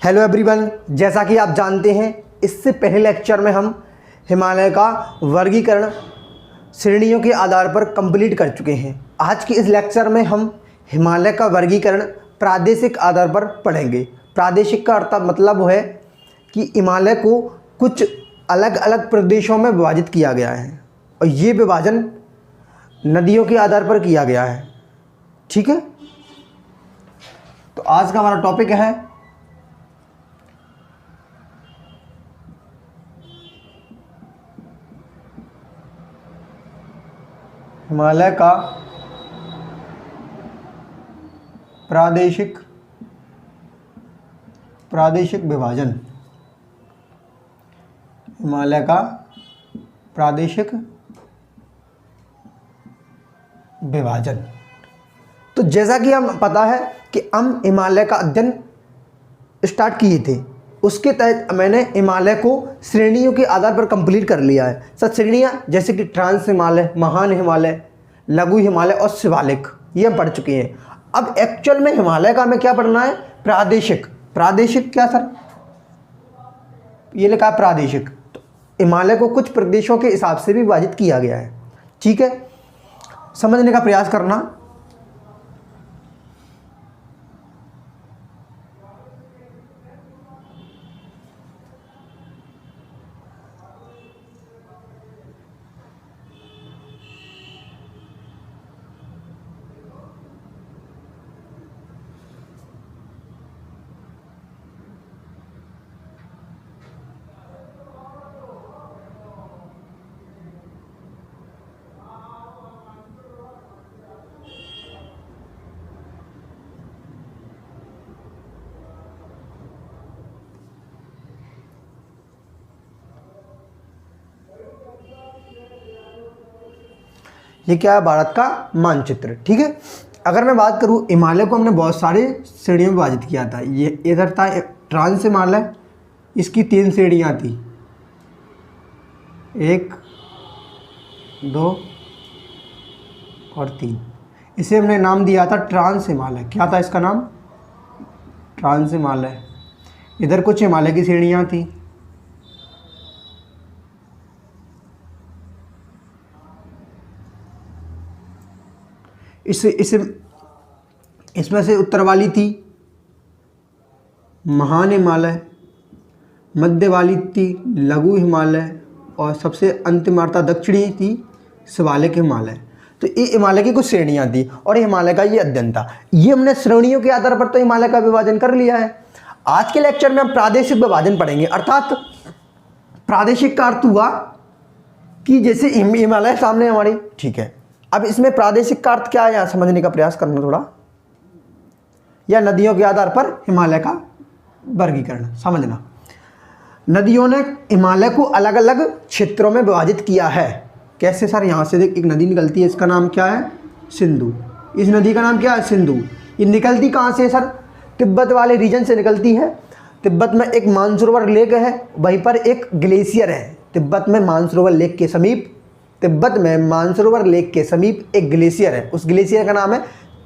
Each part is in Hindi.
हेलो एवरीवन, जैसा कि आप जानते हैं इससे पहले लेक्चर में हम हिमालय का वर्गीकरण श्रेणियों के आधार पर कंप्लीट कर चुके हैं। आज के इस लेक्चर में हम हिमालय का वर्गीकरण प्रादेशिक आधार पर पढ़ेंगे। प्रादेशिक का अर्थ मतलब है कि हिमालय को कुछ अलग अलग प्रदेशों में विभाजित किया गया है और ये विभाजन नदियों के आधार पर किया गया है। ठीक है, तो आज का हमारा टॉपिक है हिमालय का प्रादेशिक विभाजन। हिमालय का प्रादेशिक विभाजन। तो जैसा कि हम पता है कि हम हिमालय का अध्ययन स्टार्ट किए थे, उसके तहत मैंने हिमालय को श्रेणियों के आधार पर कंप्लीट कर लिया है। सब श्रेणियाँ जैसे कि ट्रांस हिमालय, महान हिमालय, लघु हिमालय और शिवालिक, ये हम पढ़ चुके हैं। अब एक्चुअल में हिमालय का हमें क्या पढ़ना है? प्रादेशिक। प्रादेशिक क्या सर? ये लिखा है प्रादेशिक। तो हिमालय को कुछ प्रदेशों के हिसाब से भी विभाजित किया गया है। ठीक है, समझने का प्रयास करना। ये क्या है? भारत का मानचित्र। ठीक है, अगर मैं बात करूँ हिमालय को हमने बहुत सारे श्रेणियों में विभाजित किया था। ये इधर था ट्रांस हिमालय, इसकी 3 श्रेणियाँ थी, 1, 2 और 3। इसे हमने नाम दिया था ट्रांस हिमालय। क्या था इसका नाम? ट्रांस हिमालय। इधर कुछ हिमालय की श्रेणियाँ थी, इसमें से उत्तर वाली थी महान हिमालय, मध्य वाली थी लघु हिमालय और सबसे अंतिम वार्ता दक्षिणी थी शिवालिक हिमालय। तो ये हिमालय की कुछ श्रेणियां थी और हिमालय का ये अध्ययन था। ये हमने श्रेणियों के आधार पर तो हिमालय का विभाजन कर लिया है। आज के लेक्चर में हम प्रादेशिक विभाजन पढ़ेंगे। अर्थात प्रादेशिक का अर्थ हुआ कि जैसे हिमालय सामने हमारी, ठीक है, अब इसमें प्रादेशिक का अर्थ क्या है, यहाँ समझने का प्रयास करना थोड़ा। या नदियों के आधार पर हिमालय का वर्गीकरण समझना। नदियों ने हिमालय को अलग अलग क्षेत्रों में विभाजित किया है। कैसे सर? यहाँ से एक नदी निकलती है, इसका नाम क्या है? सिंधु। इस नदी का नाम क्या है? सिंधु। ये निकलती कहाँ से सर? तिब्बत वाले रीजन से निकलती है। तिब्बत में एक मानसरोवर लेक है, वहीं पर एक ग्लेशियर है। तिब्बत में मानसरोवर लेक के समीप एक ग्लेशियर है। उस ग्लेशियर का नाम है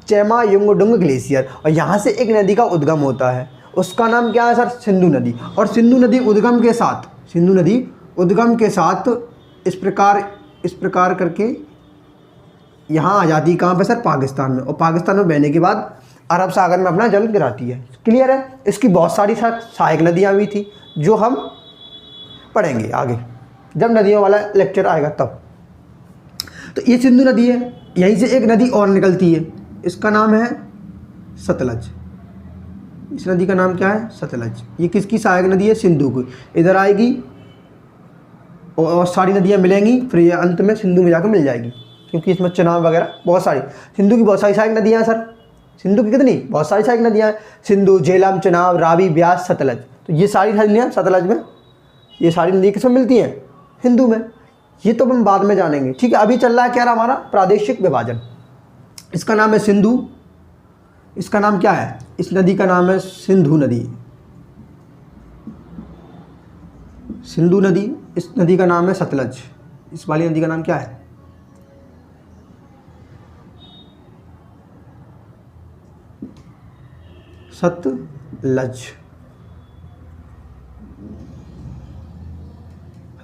चेमायुंगडुंग ग्लेशियर और यहाँ से एक नदी का उद्गम होता है, उसका नाम क्या है सर? सिंधु नदी। और सिंधु नदी उद्गम के साथ इस प्रकार करके यहाँ आ जाती है। कहाँ पे सर? पाकिस्तान में। और पाकिस्तान में बहने के बाद अरब सागर में अपना जल गिराती है। क्लियर है? इसकी बहुत सारी सहायक नदियाँ भी थी जो हम पढ़ेंगे आगे जब नदियों वाला लेक्चर आएगा तब। तो ये सिंधु नदी है। यहीं से एक नदी और निकलती है, इसका नाम है सतलज। इस नदी का नाम क्या है? सतलज। ये किसकी सहायक नदी है? सिंधु की। इधर आएगी और सारी नदियाँ मिलेंगी, फिर ये अंत में सिंधु में जाकर मिल जाएगी, क्योंकि इसमें चुनाव वगैरह बहुत सारी। सिंधु की बहुत सारी सहायक नदियाँ हैं सर। सिंधु की कितनी? बहुत सारी सहायक नदियाँ हैं। सिंधु, झेलम, चुनाव, रावी, ब्यास, सतलज। तो ये सारी नदियाँ सतलज में, ये सारी नदी किसमें मिलती हैं? हिंदू में। ये तो हम बाद में जानेंगे। ठीक है, अभी चल रहा है क्या हमारा? प्रादेशिक विभाजन। इसका नाम है सिंधु। इसका नाम क्या है? इस नदी का नाम है सिंधु नदी। सिंधु नदी। इस नदी का नाम है सतलज। इस वाली नदी का नाम क्या है? सतलज।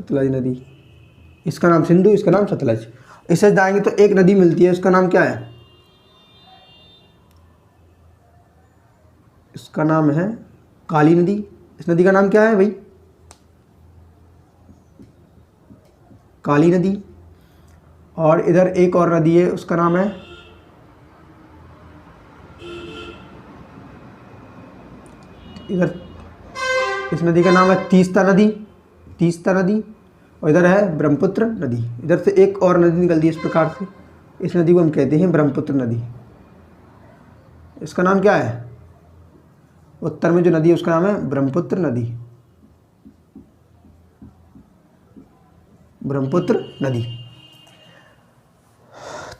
सतलज नदी, इसका नाम सिंधु, इसका नाम सतलज। इससे जाएंगे तो एक नदी मिलती है, उसका नाम क्या है? इसका नाम है काली नदी। इस नदी का नाम क्या है भाई? काली नदी। और इधर एक और नदी है, उसका नाम है इधर, इस नदी का नाम है तीस्ता नदी, तीस्ता नदी। और इधर है ब्रह्मपुत्र नदी। इधर से एक और नदी निकलती है इस प्रकार से, इस नदी को हम कहते हैं ब्रह्मपुत्र नदी। इसका नाम क्या है? उत्तर में जो नदी है उसका नाम है ब्रह्मपुत्र नदी, ब्रह्मपुत्र नदी।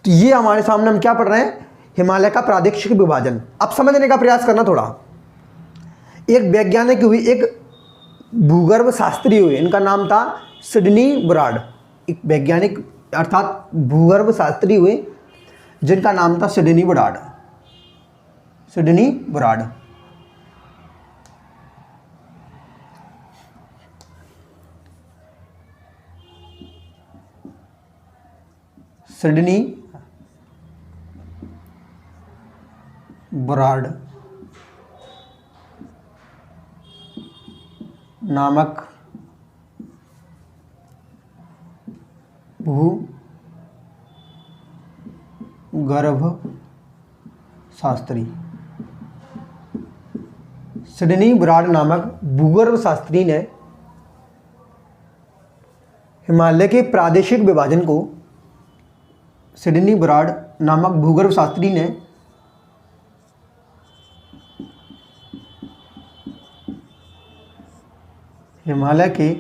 तो ये हमारे सामने हम क्या पढ़ रहे हैं? हिमालय का प्रादेशिक विभाजन। अब समझने का प्रयास करना थोड़ा। एक वैज्ञानिक हुई, एक भूगर्भ शास्त्री हुए, इनका नाम था सिडनी बराड। एक वैज्ञानिक अर्थात भूगर्भ शास्त्री हुए जिनका नाम था Sydney Barad, Sydney Barad. Sydney Barad नामक भूगर्भ शास्त्री, सिडनी बराड नामक भूगर्भ शास्त्री ने हिमालय के प्रादेशिक विभाजन को, सिडनी बराड नामक भूगर्भ शास्त्री ने हिमालय के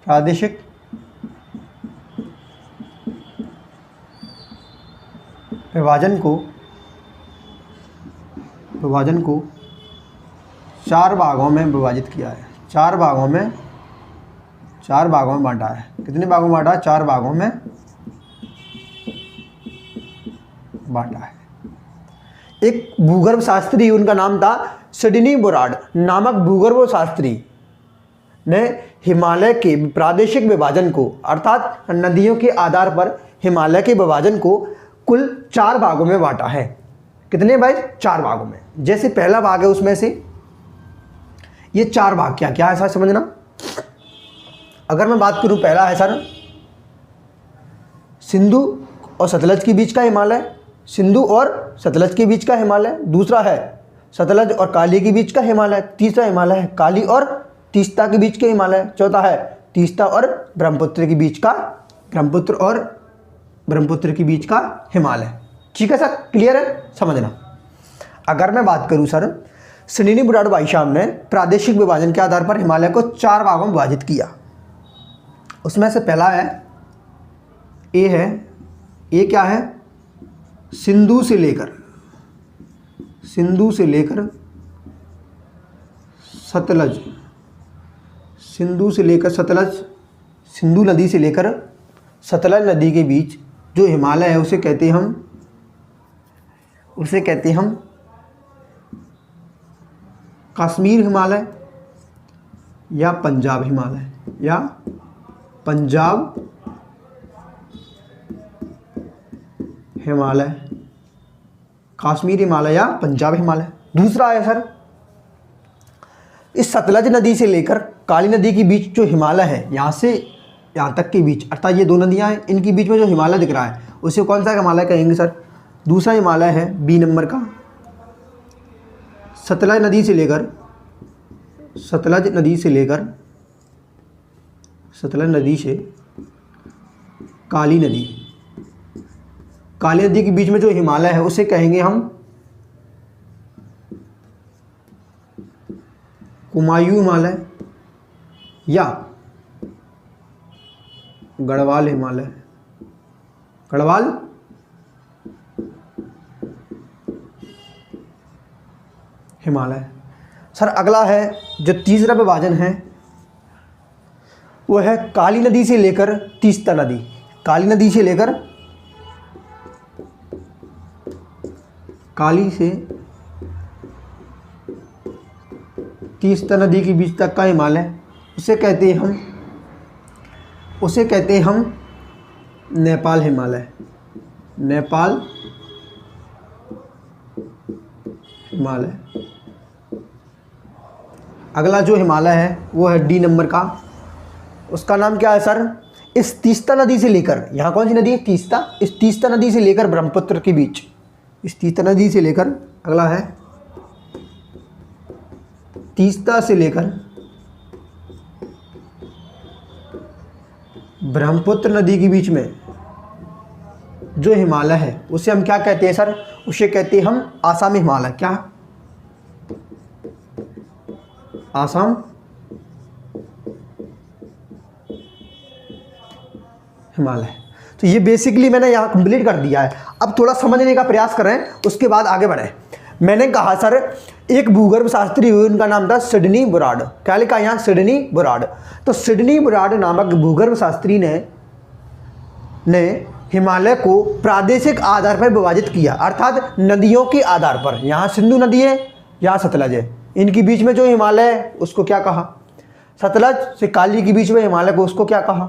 प्रादेशिक विभाजन को 4 भागों में विभाजित किया है। 4 भागों में बांटा है। कितने भागों में बांटा है? 4 भागों में बांटा है। एक भूगर्भ शास्त्री, उनका नाम था सिडनी बराड नामक भूगर्भ शास्त्री ने हिमालय के प्रादेशिक विभाजन को, अर्थात नदियों के आधार पर हिमालय के विभाजन को कुल 4 भागों में बांटा है। कितने भाई? 4 भागों में। जैसे पहला भाग है उसमें से ये 4 भाग क्या क्या है सर समझना। अगर मैं बात करूं, पहला है सर सिंधु और सतलज के बीच का हिमालय, सिंधु और सतलज के बीच का हिमालय। दूसरा है सतलज और काली के बीच का हिमालय। तीसरा हिमालय है काली और तीस्ता के बीच के हिमालय। चौथा है तीस्ता और ब्रह्मपुत्र के बीच का, ब्रह्मपुत्र और ब्रह्मपुत्र के बीच का हिमालय। ठीक है सर, क्लियर है? समझना। अगर मैं बात करूं सर, सिडनी बराड भाई साहब ने प्रादेशिक विभाजन के आधार पर हिमालय को 4 भागों में विभाजित किया। उसमें से पहला है ए है, ए क्या है? सिंधु से लेकर सतलज, सिंधु नदी से लेकर सतलज नदी के बीच जो हिमालय है उसे कहते हम कश्मीर हिमालय या पंजाब हिमालय, या पंजाब हिमालय, कश्मीर हिमालय या पंजाब हिमालय। दूसरा है सर इस सतलज नदी से लेकर काली नदी के बीच जो हिमालय है, यहाँ से यहाँ तक के बीच, अर्थात ये 2 नदियाँ हैं, इनके बीच में जो हिमालय दिख रहा है उसे कौन सा हिमालय कहेंगे सर? दूसरा हिमालय है बी नंबर का, सतलज नदी से लेकर काली नदी के बीच में जो हिमालय है उसे कहेंगे हम कुमायूं हिमालय या गढ़वाल हिमालय, गढ़वाल हिमालय। सर अगला है जो तीसरा विभाजन है वो है काली नदी से लेकर तीस्ता नदी, काली नदी से लेकर तीस्ता नदी के बीच तक का हिमालय, उसे कहते हैं हम नेपाल हिमालय। नेपाल हिमालय। अगला जो हिमालय है वो है डी नंबर का, उसका नाम क्या है सर? इस तीस्ता नदी से लेकर, यहाँ कौन सी नदी है? तीस्ता। इस तीस्ता नदी से लेकर ब्रह्मपुत्र के बीच, इस तीस्ता नदी से लेकर, अगला है तीस्ता से लेकर ब्रह्मपुत्र नदी के बीच में जो हिमालय है उसे हम क्या कहते हैं सर? उसे कहते हैं हम आसामी हिमालय। क्या? आसाम हिमालय। तो ये बेसिकली मैंने यहाँ कंप्लीट कर दिया है। अब थोड़ा समझने का प्रयास करें, उसके बाद आगे बढ़ें। मैंने कहा सर एक भूगर्भ शास्त्री हुए, उनका नाम था सिडनी बुराड। क्या लिखा यहाँ? Sydney Burrard. तो सिडनी बुराड नामक भूगर्भ शास्त्री ने हिमालय को प्रादेशिक आधार पर विभाजित किया, अर्थात नदियों के आधार पर। यहाँ सिंधु नदी है, यहाँ सतलज है, इनके बीच में जो हिमालय है उसको क्या कहा? सतलज से काली के बीच में हिमालय को उसको क्या कहा?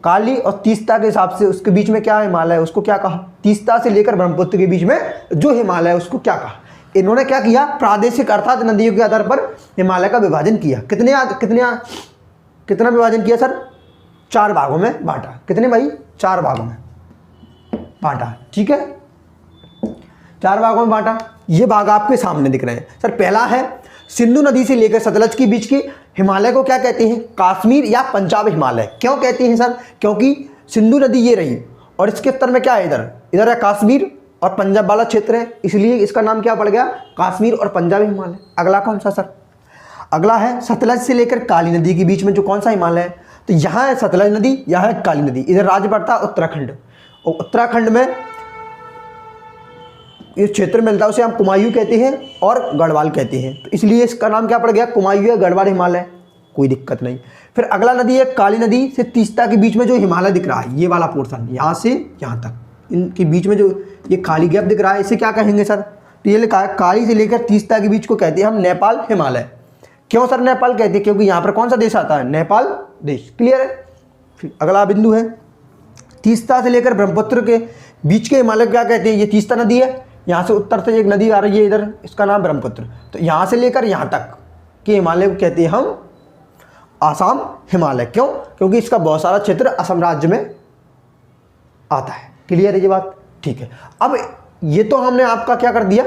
काली। और तीस्ता के हिसाब से उसके बीच में क्या हिमालय है उसको क्या कहा? तीस्ता से लेकर ब्रह्मपुत्र के बीच में जो हिमालय है उसको क्या कहा? इन्होंने क्या किया? प्रादेशिक अर्थात नदियों के आधार पर हिमालय का विभाजन किया। कितना विभाजन किया सर? 4 भागों में बांटा। कितने भाई? 4 भागों में बांटा। ठीक है, 4 भागों में बांटा। ये भाग आपके सामने दिख रहे हैं सर। पहला है सिंधु नदी से लेकर सतलज के बीच की हिमालय को क्या कहते हैं? कश्मीर या पंजाब हिमालय। क्यों कहते हैं सर? क्योंकि सिंधु नदी ये रही और इसके उत्तर में क्या है? इधर है कश्मीर और पंजाब वाला क्षेत्र है, इसलिए इसका नाम क्या पड़ गया? कश्मीर और पंजाब हिमालय। अगला कौन सा सर? अगला है सतलज से लेकर काली नदी के बीच में जो कौन सा हिमालय है? तो यहाँ है सतलज नदी, यहाँ है काली नदी। इधर राज्य पड़ता है उत्तराखंड, और उत्तराखंड में इस क्षेत्र में मिलता है, उसे हम कुमायूं कहते हैं और गढ़वाल कहते हैं। तो इसलिए इसका नाम क्या पड़ गया? कुमायूं या गढ़वाल हिमालय। कोई दिक्कत नहीं। फिर अगला नदी है काली नदी से तीस्ता के बीच में जो हिमालय दिख रहा है, ये वाला पोर्शन, यहाँ से यहाँ तक, इनके बीच में जो ये खाली गैप दिख रहा है, इसे क्या कहेंगे सर? तो ये लिखा है काली से लेकर तीस्ता के बीच को कहते हैं हम नेपाल हिमालय। क्यों सर नेपाल कहते हैं? क्योंकि यहाँ पर कौन सा देश आता है? नेपाल देश। क्लियर है? फिर अगला बिंदु है तीस्ता से लेकर ब्रह्मपुत्र के बीच के हिमालय क्या कहते हैं? ये तीस्ता नदी है, यहाँ से उत्तर से एक नदी आ रही है इधर, इसका नाम ब्रह्मपुत्र। तो यहाँ से लेकर यहाँ तक के हिमालय को कहते हैं हम आसाम हिमालय। क्यों? क्योंकि इसका बहुत सारा क्षेत्र असम राज्य में आता है। क्लियर है ये बात? ठीक है। अब ये तो हमने आपका क्या कर दिया?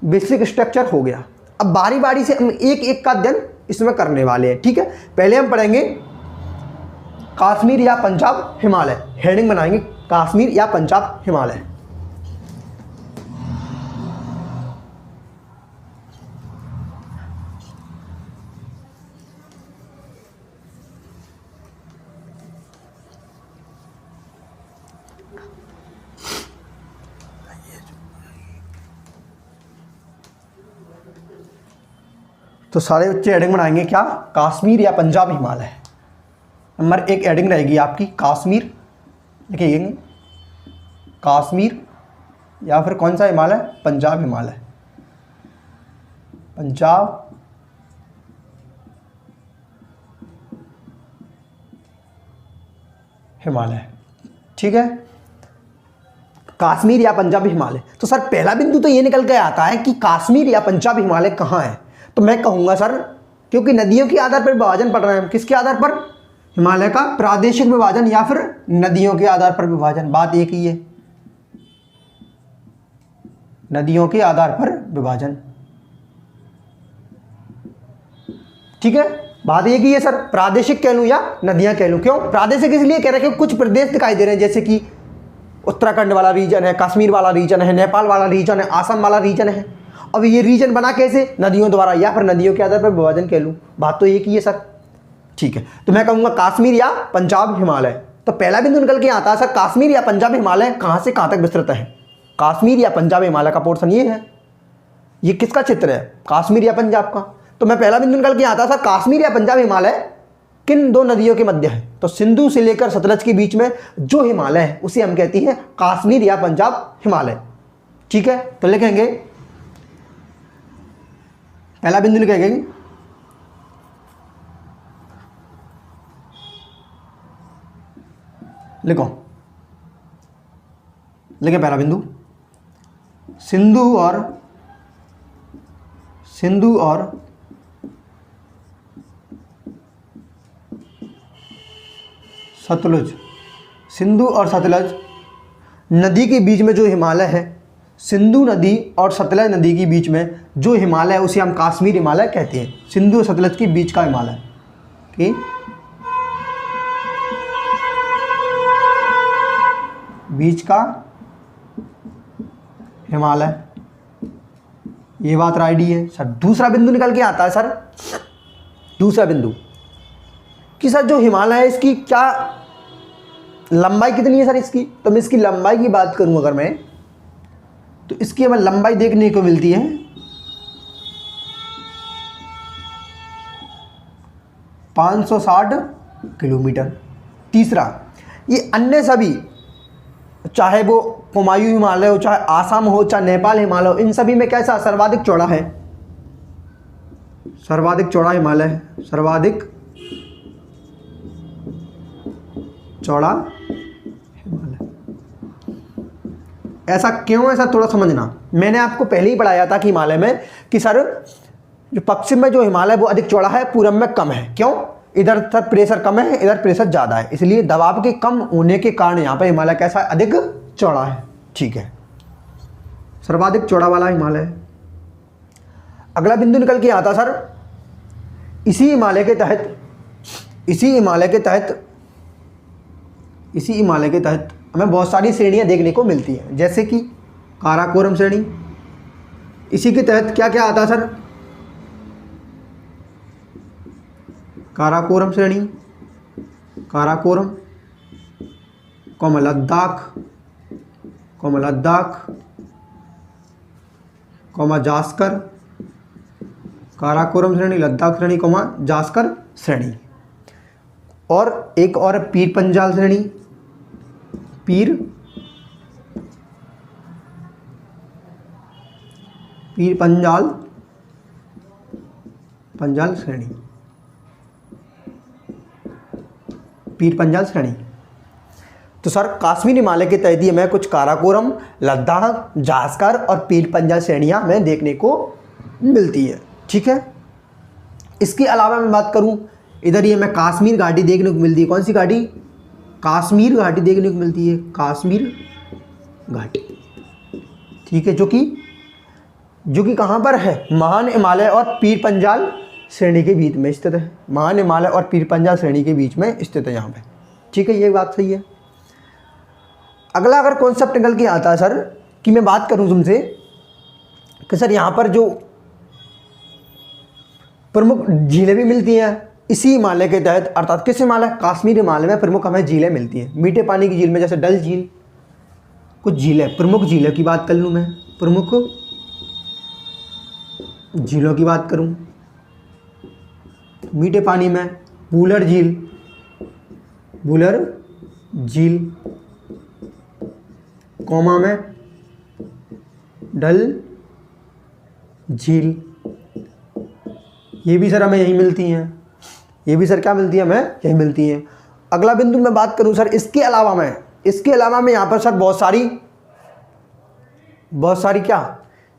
बेसिक स्ट्रक्चर हो गया। अब बारी बारी से हम एक एक का अध्ययन इसमें करने वाले हैं। ठीक है, पहले हम पढ़ेंगे कश्मीर या पंजाब हिमालय। हेडिंग बनाएंगे कश्मीर या पंजाब हिमालय। तो सारे बच्चे हेडिंग बनाएंगे क्या? कश्मीर या पंजाब हिमालय। नंबर 1 हेडिंग रहेगी आपकी कश्मीर, लिखिए कश्मीर या फिर कौन सा हिमालय? पंजाब हिमालय। पंजाब हिमालय। ठीक है, कश्मीर या पंजाब हिमालय। तो सर पहला बिंदु तो ये निकल के आता है कि कश्मीर या पंजाब हिमालय कहाँ है? तो मैं कहूँगा सर, क्योंकि नदियों के आधार पर विभाजन पढ़ रहे हैं, किसके आधार पर? हिमालय का प्रादेशिक विभाजन या फिर नदियों के आधार पर विभाजन। बात एक ही है, नदियों के आधार पर विभाजन। ठीक है, बात एक ही है सर, प्रादेशिक कह लूँ या नदियाँ कह लूँ। क्यों प्रादेशिक? इसलिए कह रहे हैं कि कुछ प्रदेश दिखाई दे रहे हैं, जैसे कि उत्तराखंड वाला रीजन है, कश्मीर वाला रीजन है, नेपाल वाला रीजन है, आसाम वाला रीजन है। अब ये रीजन बना कैसे? नदियों द्वारा या फिर नदियों के आधार पर विभाजन कह लूँ। बात तो एक ही है सर। ठीक है, तो मैं कहूँगा कश्मीर या पंजाब हिमालय। तो पहला बिंदु निकल के आता है सर, कश्मीर या पंजाब हिमालय कहाँ से कहाँ तक विस्तृत है? कश्मीर या पंजाब हिमालय का पोर्शन ये है। ये किसका क्षेत्र है? कश्मीर या पंजाब का। तो मैं पहला बिंदु निकल के आता सर, कश्मीर या पंजाब हिमालय किन 2 नदियों के मध्य है? तो सिंधु से लेकर सतलज के बीच में जो हिमालय है उसे हम कहते हैं कश्मीर या पंजाब हिमालय। ठीक है, तो लिखेंगे पहला बिंदु लिखेंगे, लिखो, लिखे पहला बिंदु, सिंधु और सतलुज, सिंधु और सतलज नदी के बीच में जो हिमालय है, सिंधु नदी और सतलज नदी के बीच में जो हिमालय है उसे हम काश्मीर हिमालय कहते हैं। सिंधु और सतलज के बीच का हिमालय, ठीक, बीच का हिमालय, ये बात राइडी है सर। दूसरा बिंदु निकल के आता है सर, दूसरा बिंदु कि सर जो हिमालय है इसकी क्या लंबाई कितनी है सर इसकी, तो मैं इसकी लंबाई की बात करूं अगर मैं, तो इसकी हमें लंबाई देखने को मिलती है 560 किलोमीटर। तीसरा, ये अन्य सभी, चाहे वो कुमायूं हिमालय हो, चाहे आसाम हो, चाहे नेपाल हिमालय हो, इन सभी में कैसा सर्वाधिक चौड़ा है, सर्वाधिक चौड़ा हिमालय है, सर्वाधिक चौड़ा हिमालय। ऐसा क्यों है सर, थोड़ा समझना। मैंने आपको पहले ही पढ़ाया था कि हिमालय में कि सर जो पश्चिम में जो हिमालय वो अधिक चौड़ा है, पूरब में कम है। क्यों? इधर सर प्रेशर कम है, इधर प्रेशर ज़्यादा है, इसलिए दबाव के कम होने के कारण यहाँ पर हिमालय कैसा है, अधिक चौड़ा है। ठीक है, सर्वाधिक चौड़ा वाला हिमालय। अगला बिंदु निकल के आता सर, इसी हिमालय के तहत हमें बहुत सारी श्रेणियां देखने को मिलती हैं, जैसे कि काराकोरम श्रेणी। इसी के तहत क्या क्या आता है सर, काराकोरम श्रेणी, काराकोरम, लद्दाख, जास्कर, काराकोरम श्रेणी, लद्दाख श्रेणी, जास्कर श्रेणी। और एक और पीर पंजाल श्रेणी, पीर पंजाल श्रेणी, पीर पंजाल श्रेणी। तो सर काश्मीर हिमालय के तहत हमें कुछ काराकोरम, लद्दाख, जास्कर और पीर पंजाल श्रेणियां हमें देखने को मिलती है। ठीक है, इसके अलावा मैं बात करूं, इधर ये हमें काश्मीर घाटी देखने को मिलती है। कौन सी घाटी? काश्मीर घाटी देखने को मिलती है, काश्मीर घाटी। ठीक है, जो कि कहाँ पर है? महान हिमालय और पीर पंजाल श्रेणी के बीच में स्थित है। महान हिमालय और पीर पंजाल श्रेणी के बीच में स्थित है यहाँ पे। ठीक है, ये बात सही है। अगला अगर कॉन्सेप्ट निकल के आता है सर कि मैं बात करूँ तुमसे कि सर यहाँ पर जो प्रमुख झीलें भी मिलती हैं इसी हिमालय के तहत, अर्थात किस हिमालय? काश्मीर हिमालय में प्रमुख हमें झीलें मिलती हैं। मीठे पानी की झील में जैसे डल झील, कुछ झीलें, प्रमुख झीलों की बात कर लूँ मैं, प्रमुख झीलों की बात करूँ, मीठे पानी में वुलर झील, कोमा में डल झील, ये भी सर हमें यही मिलती हैं। ये भी सर क्या मिलती है? हमें यही मिलती हैं। अगला बिंदु मैं बात करूं सर, इसके अलावा मैं यहाँ पर सर बहुत सारी क्या,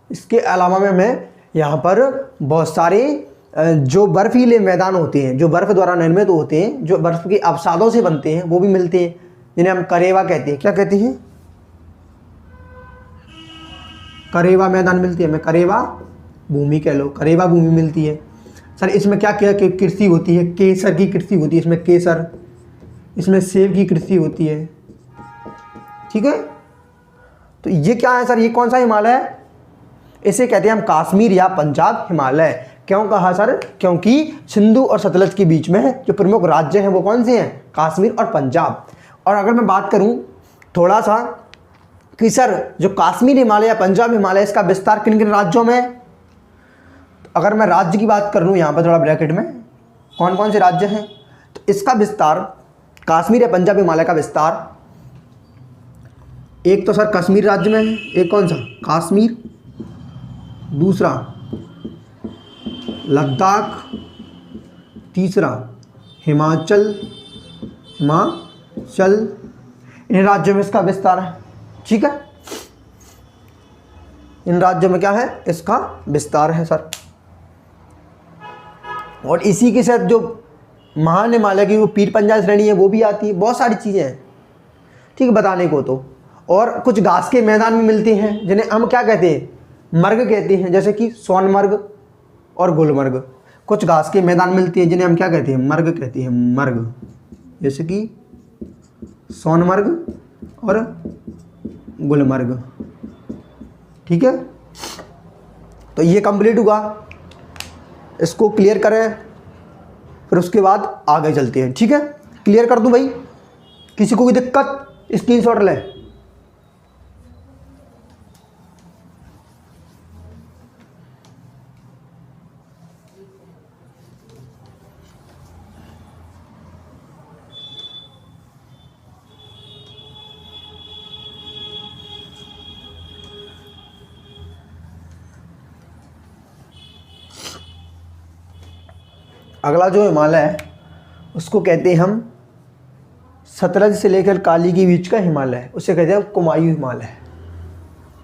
इसके अलावा मैं यहाँ पर बहुत सारे जो बर्फीले मैदान होते हैं, जो बर्फ़ द्वारा निर्मित होते हैं, जो बर्फ़ के अवसादों से बनते हैं, वो भी मिलते हैं, जिन्हें हम करेवा कहते हैं। क्या कहते हैं? करेवा मैदान मिलती है हमें, करेवा भूमि कह लो, करेवा भूमि मिलती है। सर इसमें क्या क्या कृषि होती है? केसर की कृषि होती है इसमें, केसर, इसमें सेब की कृषि होती है। ठीक है, तो ये क्या है सर? ये कौन सा हिमालय है? इसे कहते हैं हम काश्मीर या पंजाब हिमालय। क्यों कहा सर? क्योंकि सिंधु और सतलज के बीच में जो प्रमुख राज्य हैं वो कौन से हैं? काश्मीर और पंजाब। और अगर मैं बात करूं थोड़ा सा कि सर जो काश्मीर हिमालय या पंजाब हिमालय, इसका विस्तार किन किन राज्यों में है? अगर मैं राज्य की बात कर लूँ यहाँ पर थोड़ा ब्रैकेट में, कौन कौन से राज्य हैं, तो इसका विस्तार, काश्मीर या पंजाब हिमालय का विस्तार, एक तो सर कश्मीर राज्य में है, एक कौन सा? काश्मीर, दूसरा लद्दाख, तीसरा हिमाचल, इन राज्यों में इसका विस्तार है। ठीक है, इन राज्यों में क्या है, इसका विस्तार है सर। और इसी के साथ जो महान हिमालय की वो पीर पंजाल श्रेणी है वो भी आती है, बहुत सारी चीज़ें हैं, ठीक है, बताने को तो। और कुछ घास के मैदान भी मिलते हैं जिन्हें हम क्या कहते हैं, मर्ग कहते हैं, जैसे कि सोनमर्ग और गुलमर्ग। कुछ घास के मैदान मिलते हैं जिन्हें हम क्या कहते हैं, मर्ग कहते हैं, मर्ग, जैसे कि सोनमर्ग और गुलमर्ग। ठीक है, तो ये कंप्लीट हुआ, इसको क्लियर करें, फिर उसके बाद आगे चलते हैं। ठीक है, क्लियर कर दूं भाई, किसी को भी दिक्कत स्क्रीनशॉट ले। अगला जो हिमालय है उसको कहते हैं हम सतलज से लेकर काली के बीच का हिमालय, उसे कहते हैं कुमायूं हिमालय।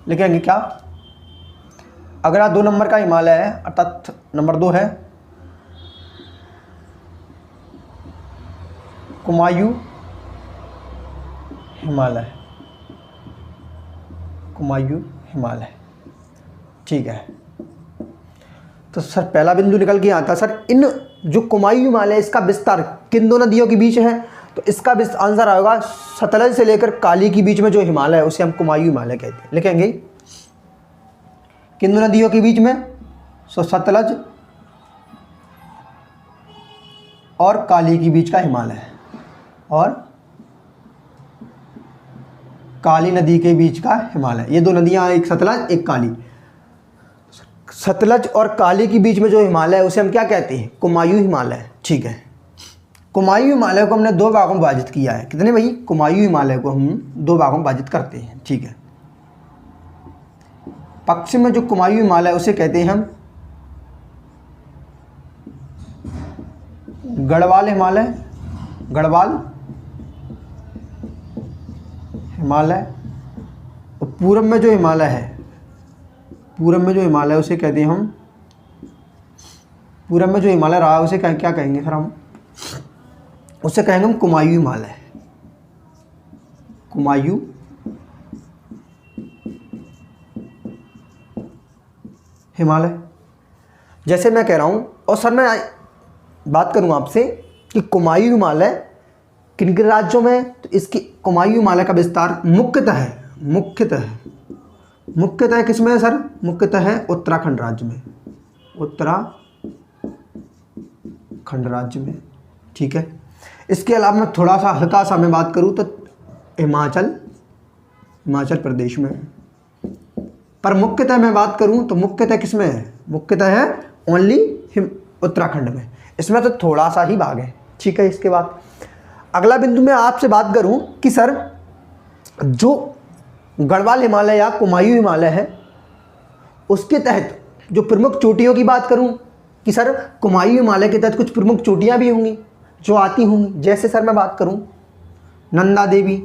लिखेंगे क्या, अगला 2 नंबर का हिमालय है, अर्थात नंबर 2 है कुमायूं हिमालय, कुमायूं हिमालय। ठीक है, तो सर पहला बिंदु निकल के आता सर, इन जो कुमायूं हिमालय इसका विस्तार किन दो नदियों के बीच है, तो इसका आंसर आएगा सतलज से लेकर काली के बीच में जो हिमालय है उसे हम कुमायूं हिमालय कहते हैं। लिखेंगे किन दो नदियों के बीच में, सो सतलज और काली के बीच का हिमालय, और काली नदी के बीच का हिमालय। ये 2 नदियां, एक सतलज एक काली। सतलज और काली के बीच में जो हिमालय है उसे हम क्या कहते हैं, कुमायूं हिमालय। ठीक है, कुमायूं हिमालय को हमने 2 भागों में विभाजित किया है। कितने भाई, कुमायूं हिमालय को हम 2 भागों में विभाजित करते हैं। ठीक है, पश्चिम में जो कुमायूं हिमालय है उसे कहते हैं हम गढ़वाल हिमालय, गढ़वाल हिमालय। और पूरब में जो हिमालय है, पूरब में जो हिमालय उसे कहते हैं हम, पूरब में जो हिमालय रहा है उसे क्या कहेंगे सर हम, उसे कहेंगे हम कुमायूं हिमालय, कुमायूं हिमालय। जैसे मैं कह रहा हूँ, और सर मैं बात करूँ आपसे कि कुमायूं हिमालय किन किन राज्यों में, तो इसकी कुमायूं हिमालय का विस्तार मुख्यतः किस में है सर, मुख्यतः है उत्तराखंड राज्य में, उत्तराखंड राज्य में। ठीक है, इसके अलावा मैं थोड़ा सा हल्का सा मैं बात करूँ तो हिमाचल प्रदेश में, पर मुख्यतः मैं बात करूँ तो मुख्यतः किस में है, मुख्यतः है ओनली उत्तराखंड में। इसमें तो थोड़ा सा ही भाग है। ठीक है, इसके बाद अगला बिंदु मैं आपसे बात करूँ कि सर जो गढ़वाल हिमालय या कुमायूं हिमालय है उसके तहत जो प्रमुख चोटियों की बात करूं कि सर कुमायूं हिमालय के तहत कुछ प्रमुख चोटियां भी होंगी जो आती होंगी। जैसे सर मैं बात करूं नंदा देवी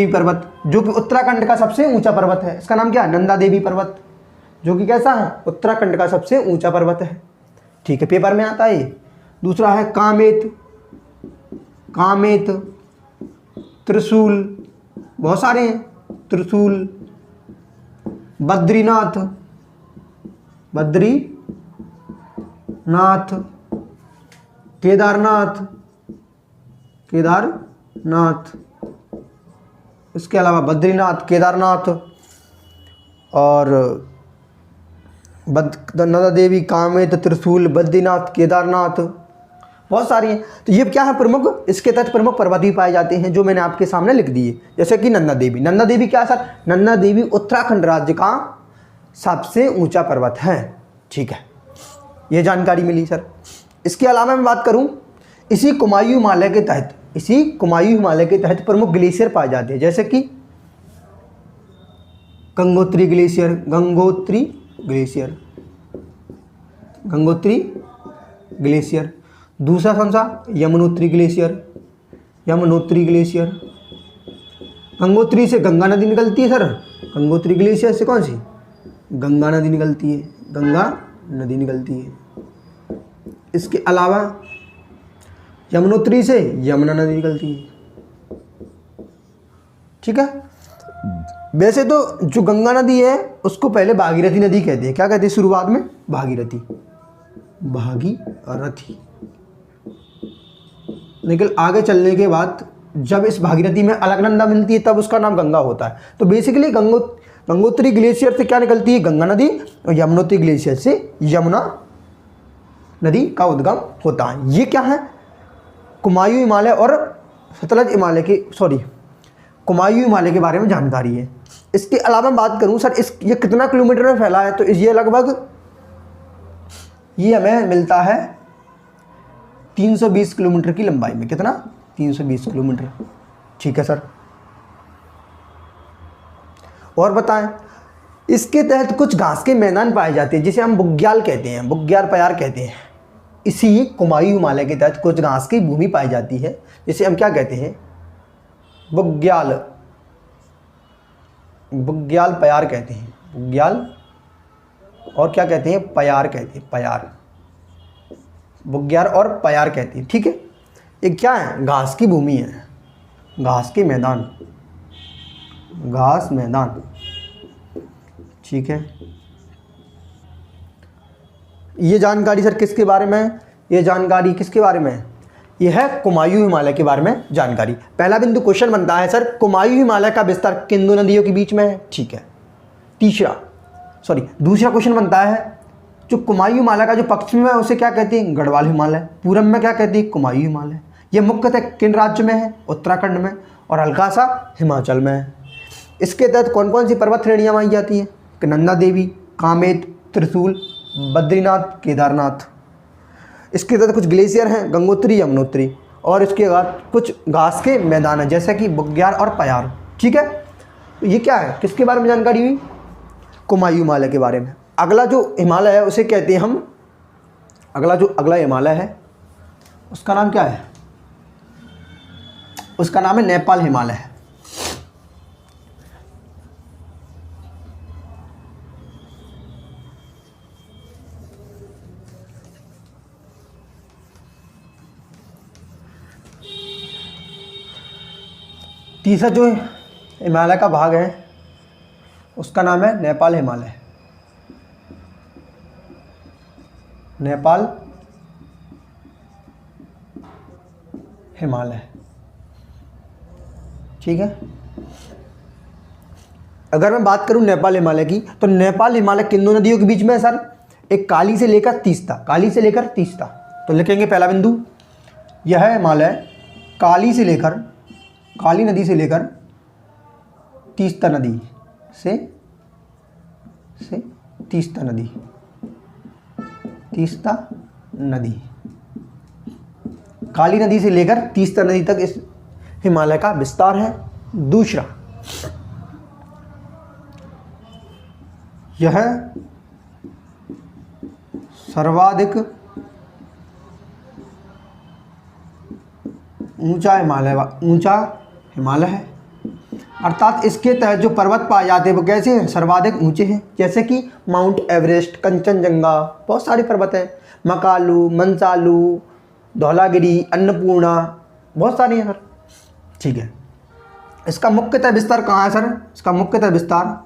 पर्वत, जो कि उत्तराखंड का सबसे ऊंचा पर्वत है। इसका नाम क्या है, नंदा देवी पर्वत, जो कि कैसा है, उत्तराखंड का सबसे ऊंचा पर्वत है। ठीक है, पेपर में आता है। दूसरा है कामेत, त्रिशूल, बहुत सारे हैं, त्रिशूल, बद्रीनाथ, केदारनाथ, इसके अलावा बद्रीनाथ, केदारनाथ और नंदा देवी, कामेत, त्रिशूल, बद्रीनाथ, केदारनाथ, बहुत सारी हैं। तो ये क्या है, प्रमुख, इसके तहत प्रमुख पर्वत भी पाए जाते हैं जो मैंने आपके सामने लिख दिए। जैसे कि नंदा देवी क्या सर, नंदा देवी उत्तराखंड राज्य का सबसे ऊंचा पर्वत है। ठीक है, ये जानकारी मिली सर। इसके अलावा मैं बात करूं इसी कुमायूं हिमालय के तहत प्रमुख ग्लेशियर पाए जाते हैं, जैसे कि गंगोत्री ग्लेशियर, गंगोत्री ग्लेशियर। दूसरा कौन सा, यमुनोत्री ग्लेशियर, यमुनोत्री ग्लेशियर। गंगोत्री से गंगा नदी निकलती है सर, गंगोत्री ग्लेशियर से कौन सी, गंगा नदी निकलती है, गंगा नदी निकलती है। इसके अलावा यमुनोत्री से यमुना नदी निकलती है। ठीक है। वैसे तो जो गंगा नदी है उसको पहले भागीरथी नदी कहते हैं। क्या कहते हैं शुरुआत में, भागीरथी, भागीरथी। लेकिन आगे चलने के बाद जब इस भागीरथी में अलकनंदा मिलती है तब उसका नाम गंगा होता है। तो बेसिकली गंगोत्री ग्लेशियर से क्या निकलती है, गंगा नदी, और यमुनोत्री ग्लेशियर से यमुना नदी का उद्गम होता है। ये क्या है, कुमायूं हिमालय और सतलज हिमालय की, कुमायूं हिमालय के बारे में जानकारी है। इसके अलावा मैं बात करूं सर ये कितना किलोमीटर में फैला है, तो ये लगभग ये हमें मिलता है 320 किलोमीटर की लंबाई में। कितना, 320 किलोमीटर। ठीक है सर। और बताएं, इसके तहत कुछ घास के मैदान पाए जाते हैं जिसे हम बुग्याल कहते हैं, बुग्याल पयार कहते हैं। इसी कुमायूं हिमालय के तहत कुछ घास की भूमि पाई जाती है जिसे हम क्या कहते हैं, बुग्याल, बुग्याल पयार कहते हैं। बुग्याल और क्या कहते हैं, पयार कहते हैं, पयार, बुग्याल और पयार कहते हैं। ठीक है। ये क्या है, घास की भूमि है, घास के मैदान, घास मैदान। ठीक है। ये जानकारी सर किसके बारे में है, ये जानकारी किसके बारे में है, ये है कुमायूं हिमालय के बारे में जानकारी। पहला बिंदु क्वेश्चन बनता है सर, कुमायूं हिमालय का विस्तार किन दो नदियों के बीच में है। ठीक है। दूसरा क्वेश्चन बनता है, जो कुमायूं हिमालय का जो पश्चिम में है उसे क्या कहते हैं, गढ़वाल हिमालय। पूरब में क्या कहते हैं, कुमायूं हिमालय। ये मुख्यतः किन राज्य में है, उत्तराखंड में, और हल्का सा हिमाचल में है। इसके तहत कौन कौन सी पर्वत श्रेणियाँ मानी जाती हैं, नंदा देवी, कामेत, त्रिशूल, बद्रीनाथ, केदारनाथ। इसके तहत कुछ ग्लेशियर हैं, गंगोत्री, यमुनोत्री, और इसके बाद कुछ घास के मैदान हैं जैसे कि बुग्याल और पयार। ठीक है। तो ये क्या है, किसके बारे में जानकारी हुई, कुमायूं हिमालय के बारे में। अगला जो हिमालय है उसे कहते हैं हम, अगला हिमालय है उसका नाम क्या है, उसका नाम है नेपाल हिमालय है। तीसरा जो हिमालय का भाग है उसका नाम है नेपाल हिमालय, नेपाल हिमालय। ठीक है। अगर मैं बात करूं नेपाल हिमालय की, तो नेपाल हिमालय किन दो नदियों के बीच में है सर, एक काली से लेकर तीस्ता, काली से लेकर तीस्ता। तो लिखेंगे पहला बिंदु, यह है हिमालय काली नदी से लेकर तीस्ता नदी से तीस्ता नदी, काली नदी से लेकर तीस्ता नदी तक इस हिमालय का विस्तार है। दूसरा, यह सर्वाधिक ऊंचा हिमालय है, अर्थात इसके तहत जो पर्वत पाए जाते हैं वो कैसे हैं, सर्वाधिक ऊंचे हैं, जैसे कि माउंट एवरेस्ट, कंचनजंगा, बहुत सारे पर्वत हैं, मकालू, मंसालू, धौलागिरी, अन्नपूर्णा, बहुत सारी हैं सर। ठीक है। इसका मुख्यतः विस्तार कहाँ है सर, इसका मुख्यतः विस्तार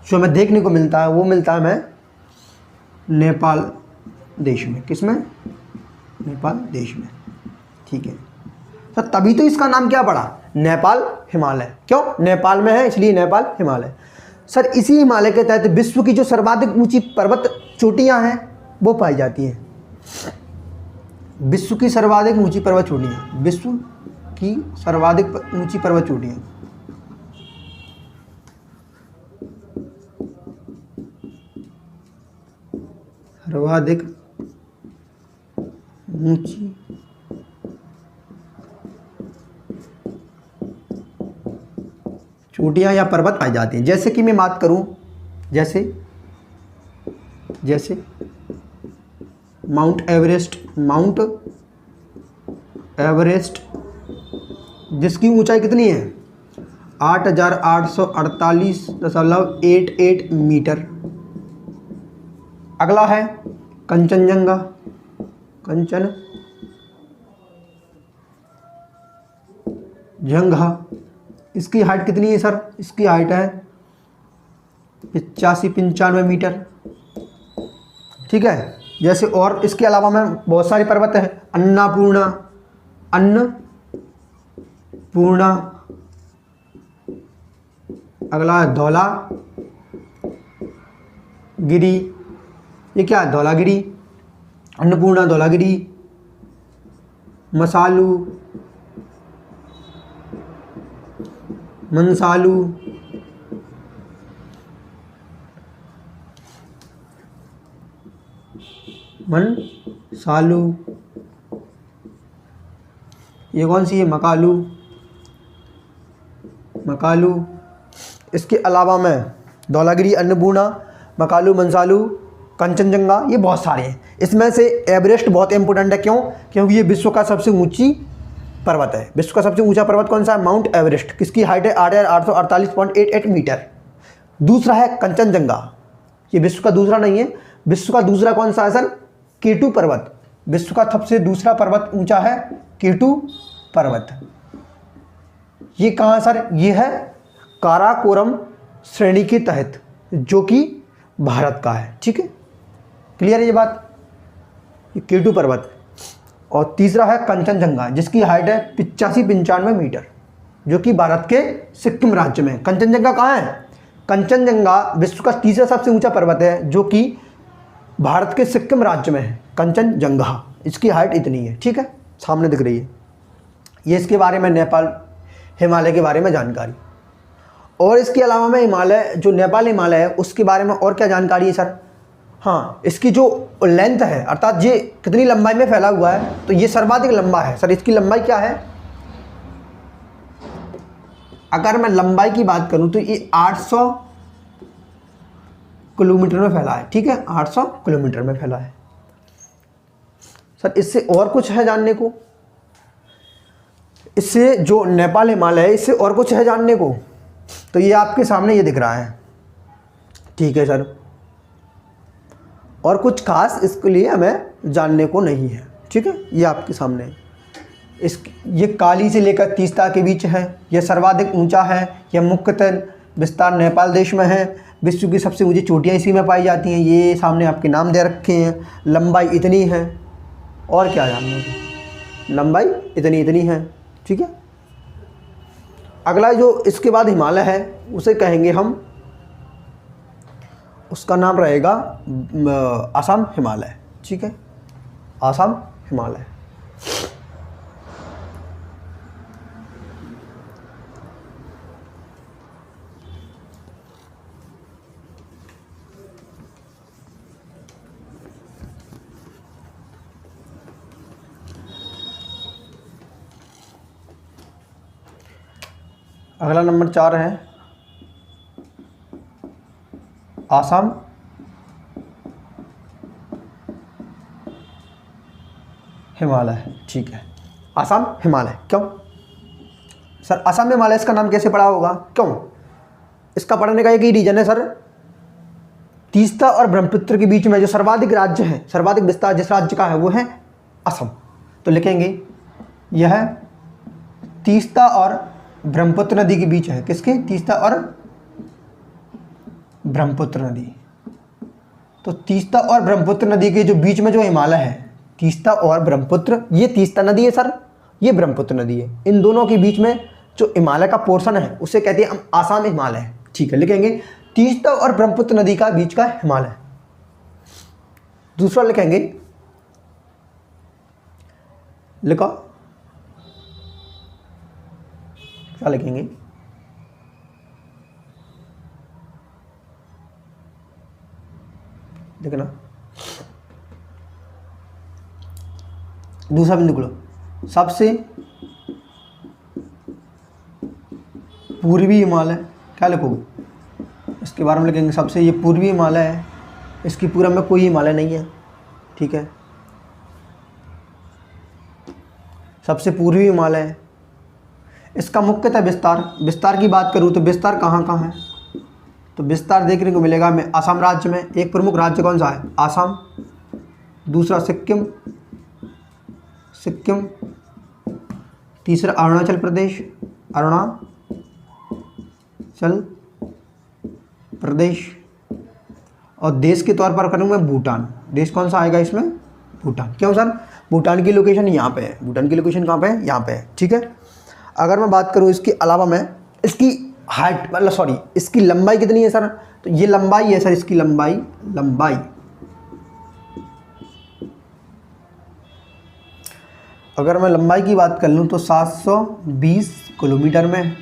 जो हमें देखने को मिलता है वो मिलता है हमें नेपाल देश में। किसमें, नेपाल देश में। ठीक है सर। तभी तो इसका नाम क्या पड़ा, नेपाल हिमालय। क्यों, नेपाल में है इसलिए नेपाल हिमालय। सर इसी हिमालय के तहत विश्व की जो सर्वाधिक ऊंची पर्वत चोटियां हैं वो पाई जाती हैं। विश्व की सर्वाधिक ऊंची पर्वत चोटियां, विश्व की सर्वाधिक ऊंची पर्वत चोटियां, सर्वाधिक ऊंची चोटियां या पर्वत पाई जाती हैं। जैसे कि मैं बात करूं, जैसे जैसे माउंट एवरेस्ट, माउंट एवरेस्ट जिसकी ऊंचाई कितनी है 8,848.88 मीटर। अगला है कंचनजंगा, कंचनजंगा इसकी हाइट कितनी है सर, इसकी हाइट है 85-95 मीटर। ठीक है। जैसे और इसके अलावा में बहुत सारी पर्वत है, अन्नपूर्णा, अन्नपूर्णा, अगला है धौलागिरी, ये क्या है धौलागिरी, अन्नपूर्णा, धौलागिरी, मसालू, मनसालू, मनसालू, ये कौन सी है मकालू, मकालू। इसके अलावा में धौलागिरी, अन्नपूर्णा, मकालू, मनसालू, कंचनजंगा, ये बहुत सारे हैं। इसमें से एवरेस्ट बहुत इंपॉर्टेंट है, क्यों? क्योंकि ये विश्व का सबसे ऊंची पर्वत है। विश्व का सबसे ऊंचा पर्वत कौन सा है? माउंट एवरेस्ट, किसकी हाइट है 8,848.88 मीटर। दूसरा है कंचनजंगा, ये विश्व का दूसरा नहीं है, विश्व का दूसरा कौन सा है सर? केटू पर्वत। विश्व का सबसे दूसरा पर्वत ऊंचा है केटू पर्वत। ये कहाँ सर? ये है काराकोरम श्रेणी के तहत, जो कि भारत का है। ठीक है, क्लियर है ये बात? ये केटू पर्वत। और तीसरा है कंचनजंगा, जिसकी हाइट है 85-95 मीटर, जो कि भारत के सिक्किम राज्य में। कंचनजंगा कहाँ है? कंचनजंगा विश्व का तीसरा सबसे ऊंचा पर्वत है, जो कि भारत के सिक्किम राज्य में है। कंचनजंगा, इसकी हाइट इतनी है। ठीक है, सामने दिख रही है। ये इसके बारे में नेपाल हिमालय के बारे में जानकारी। और इसके अलावा में हिमालय, जो नेपाल हिमालय है, उसके बारे में और क्या जानकारी है सर? हाँ, इसकी जो लेंथ है, अर्थात ये कितनी लंबाई में फैला हुआ है, तो ये सर्वाधिक लंबा है सर। इसकी लंबाई क्या है? अगर मैं लंबाई की बात करूं तो ये 800 किलोमीटर में फैला है। ठीक है, 800 किलोमीटर में फैला है सर। इससे और कुछ है जानने को? इससे जो नेपाल हिमालय है, इससे और कुछ है जानने को? तो ये आपके सामने ये दिख रहा है। ठीक है सर, और कुछ खास इसके लिए हमें जानने को नहीं है। ठीक है, ये आपके सामने है। ये काली से लेकर तीस्ता के बीच है, यह सर्वाधिक ऊंचा है, यह मुख्यतः विस्तार नेपाल देश में है। विश्व की सबसे ऊंची चोटियाँ इसी में पाई जाती हैं। ये सामने आपके नाम दे रखे हैं। लंबाई इतनी है, और क्या जानने को? लंबाई इतनी है। ठीक है, अगला जो इसके बाद हिमालय है, उसे कहेंगे हम, उसका नाम रहेगा असम हिमालय। ठीक है, असम हिमालय। अगला नंबर 4 है असम हिमालय। ठीक है, असम हिमालय। क्यों सर असम हिमालय इसका नाम कैसे पड़ा होगा? क्यों? इसका पढ़ने का एक ही रीजन है सर, तीस्ता और ब्रह्मपुत्र के बीच में जो सर्वाधिक राज्य है, सर्वाधिक विस्तार जिस राज्य का है, वो है असम। तो लिखेंगे यह तीस्ता और ब्रह्मपुत्र नदी के बीच है। किसके? तीस्ता और ब्रह्मपुत्र नदी। तो तीस्ता और ब्रह्मपुत्र नदी के जो बीच में जो हिमालय है, तीस्ता और ब्रह्मपुत्र, ये तीस्ता नदी है सर, ये ब्रह्मपुत्र नदी है। इन दोनों के बीच में जो हिमालय का पोर्शन है, उसे कहते हैं हम आसाम हिमालय। ठीक है, लिखेंगे तीस्ता और ब्रह्मपुत्र नदी का बीच का हिमालय। दूसरा लिखेंगे, लिखो क्या लिखेंगे? देखना, दूसरा बिंदु लो, सबसे पूर्वी हिमालय, क्या लिखोगे इसके बारे में लिखेंगे सबसे, ये पूर्वी हिमालय है, इसकी पूरा में कोई हिमालय नहीं है, ठीक है, सबसे पूर्वी हिमालय है। इसका मुख्यतः विस्तार की बात करूँ तो विस्तार कहाँ कहाँ है, तो विस्तार देखने को मिलेगा हमें असम राज्य में। एक प्रमुख राज्य कौन सा है, असम, दूसरा सिक्किम, तीसरा अरुणाचल प्रदेश, और देश के तौर पर करूँगा भूटान। देश कौन सा आएगा इसमें, भूटान। क्यों सर, भूटान की लोकेशन यहाँ पे है, भूटान की लोकेशन कहाँ पे है, यहाँ पे है, ठीक है। अगर मैं बात करूँ इसके अलावा मैं इसकी हाइट मतलब सॉरी इसकी लंबाई कितनी है सर, तो ये लंबाई है सर, इसकी लंबाई अगर मैं लंबाई की बात कर लूँ तो 720 किलोमीटर में है,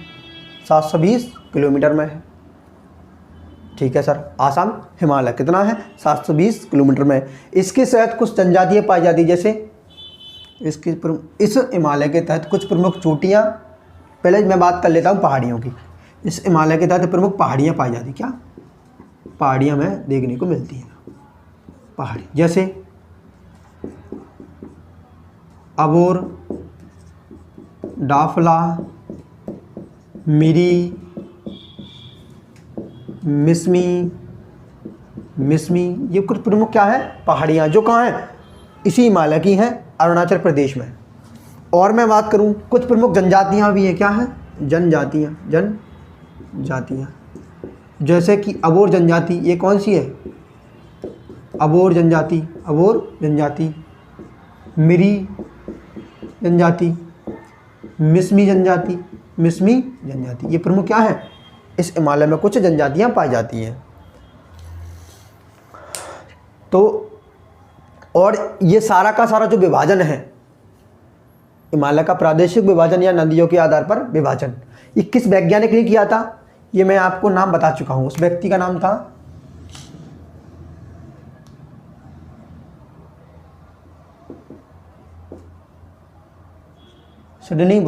720 किलोमीटर में है, ठीक है सर। आसाम हिमालय कितना है, 720 किलोमीटर में। इसके तहत कुछ जनजातियाँ पाई जाती है, जैसे इस हिमालय के तहत कुछ प्रमुख चोटियाँ, पहले मैं बात कर लेता हूँ पहाड़ियों की। इस हिमालय के तहत प्रमुख पहाड़ियाँ पाई जाती, क्या पहाड़ियाँ में देखने को मिलती हैं, पहाड़ी जैसे अबोर, डाफला, मिरी, मिसमी, ये कुछ प्रमुख क्या है, पहाड़ियाँ जो कहाँ हैं, इसी हिमालय की हैं, अरुणाचल प्रदेश में। और मैं बात करूँ कुछ प्रमुख जनजातियाँ भी हैं, क्या हैं, जनजातियाँ, जैसे कि अबोर जनजाति, ये कौन सी है, अबोर जनजाति, मिरी जनजाति, मिसमी जनजाति, ये प्रमुख क्या है, इस हिमालय में कुछ जनजातियां पाई जाती हैं। तो और ये सारा का सारा जो विभाजन है हिमालय का, प्रादेशिक विभाजन या नदियों के आधार पर विभाजन, ये किस वैज्ञानिक ने किया था, ये मैं आपको नाम बता चुका हूं। उस व्यक्ति का नाम था सिडनी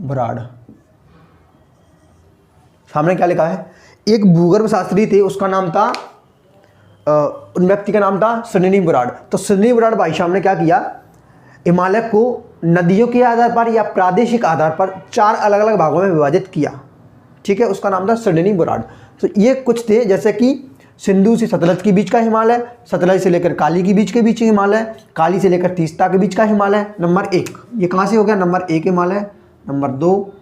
बराड़। सामने क्या लिखा है, एक भूगर्भ शास्त्री थे, उसका नाम था उन व्यक्ति का नाम था सिडनी बराड़। तो सिडनी बराड़ भाई साहब ने क्या किया, हिमालय को नदियों के आधार पर या प्रादेशिक आधार पर 4 अलग अलग भागों में विभाजित किया, ठीक है, उसका नाम था सिडनी बराड़। तो ये कुछ थे, जैसे कि सिंधु से सतलज के बीच का हिमालय, सतलज से लेकर काली के बीच हिमालय, काली से लेकर तीस्ता के बीच का हिमालय, नंबर 1, ये कहाँ से हो गया, number 1 Himalaya, number 2,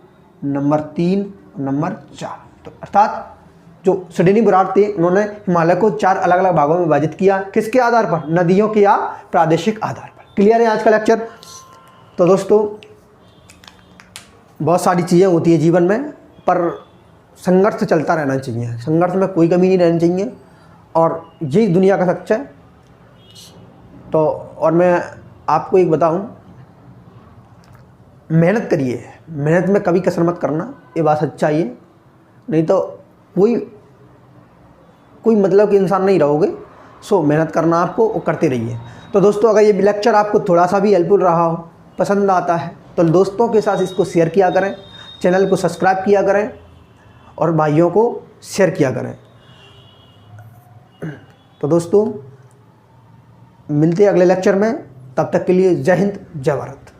number 3, number 4। तो अर्थात जो सिडनी बराड़ थे उन्होंने हिमालय को 4 अलग अलग भागों में विभाजित किया, किसके आधार पर, नदियों के या प्रादेशिक आधार पर। क्लियर है आज का लेक्चर। तो दोस्तों बहुत सारी चीज़ें होती है जीवन में, पर संघर्ष चलता रहना चाहिए, संघर्ष में कोई कमी नहीं रहनी चाहिए, और यही दुनिया का सच है। तो और मैं आपको एक बताऊं, मेहनत करिए, मेहनत में कभी कसर मत करना, ये बात सच्चाई है, नहीं तो कोई मतलब कि इंसान नहीं रहोगे। सो मेहनत करना आपको, और करते रहिए। तो दोस्तों अगर ये लेक्चर आपको थोड़ा सा भी हेल्पफुल रहा हो, पसंद आता है, तो दोस्तों के साथ इसको शेयर किया करें, चैनल को सब्सक्राइब किया करें, और भाइयों को शेयर किया करें। तो दोस्तों मिलते हैं अगले लेक्चर में, तब तक के लिए जय हिंद, जय भारत।